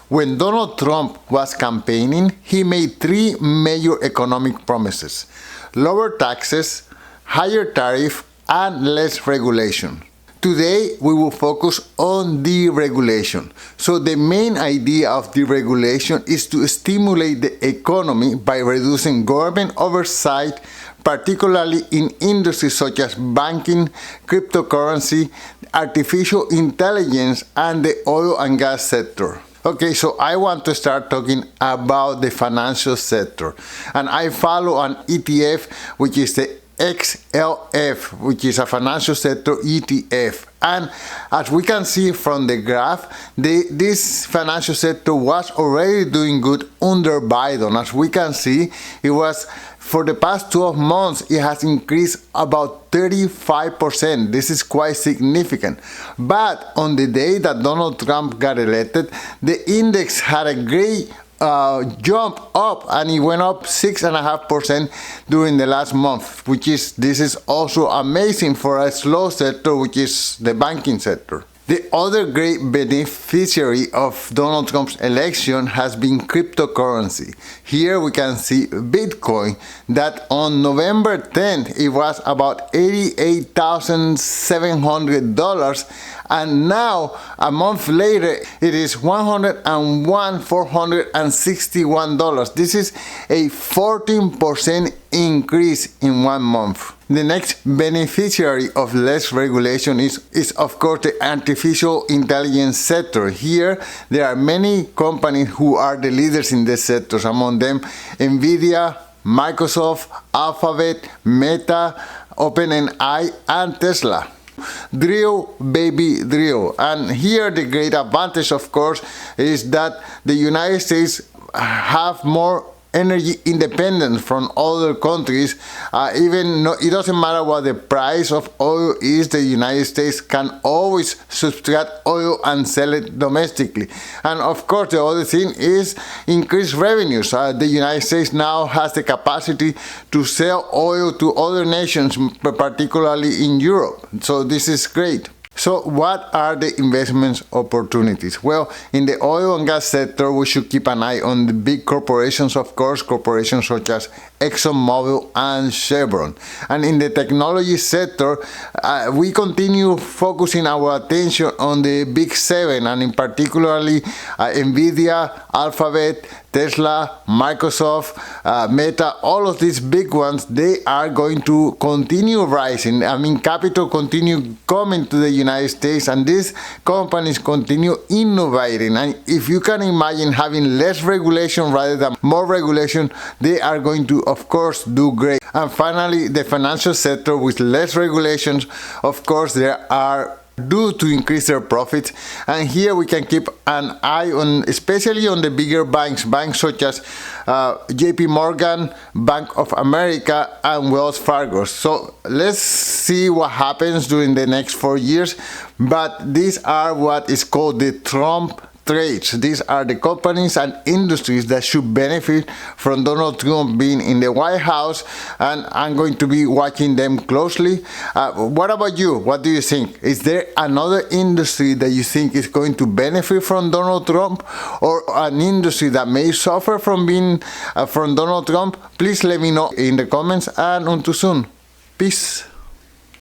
When Donald Trump was campaigning, he made three major economic promises: lower taxes, higher tariff, and less regulation. Today, we will focus on deregulation. So the main idea of deregulation is to stimulate the economy by reducing government oversight, particularly in industries such as banking, cryptocurrency, artificial intelligence, and the oil and gas sector. Okay, so I want to start talking about the financial sector. And I follow an ETF, which is the XLF, which is a financial sector ETF. And as we can see from the graph, this financial sector was already doing good under Biden. As we can see, it was, for the past 12 months, it has increased about 35%. This is quite significant. But on the day that Donald Trump got elected, the index had a great jump up, and it went up 6.5% during the last month, this is also amazing for a slow sector, which is the banking sector. The other great beneficiary of Donald Trump's election has been cryptocurrency. Here we can see Bitcoin, that on November 10th, it was about $88,700, and now, a month later, it is $101,461. This is a 14% increase in 1 month. The next beneficiary of less regulation is of course the artificial intelligence sector. Here, there are many companies who are the leaders in this sector, among them NVIDIA, Microsoft, Alphabet, Meta, OpenAI, and Tesla. Drill, baby, drill. And here the great advantage, of course, is that the United States have more energy independence from other countries. It doesn't matter what the price of oil is, the United States can always subtract oil and sell it domestically. And of course, the other thing is increased revenues. The United States now has the capacity to sell oil to other nations, particularly in Europe. So this is great. So what are the investment opportunities? Well, in the oil and gas sector, we should keep an eye on the big corporations, of course, corporations such as ExxonMobil and Chevron. And in the technology sector, we continue focusing our attention on the big seven, and in particularly NVIDIA, Alphabet, Tesla, Microsoft, Meta, all of these big ones, they are going to continue rising. Capital continue coming to the United States, and these companies continue innovating. And if you can imagine having less regulation rather than more regulation, they are going to, of course, do great. And finally, the financial sector with less regulations, of course, there are due to increase their profits. And here we can keep an eye on, especially on the bigger banks such as JP Morgan, Bank of America, and Wells Fargo. So let's see what happens during the next 4 years. But these are what is called the Trump trades. These are the companies and industries that should benefit from Donald Trump being in the White House, and I'm going to be watching them closely. What about you? What do you think? Is there another industry that you think is going to benefit from Donald Trump, or an industry that may suffer from being from Donald Trump? Please let me know in the comments, and until soon. Peace.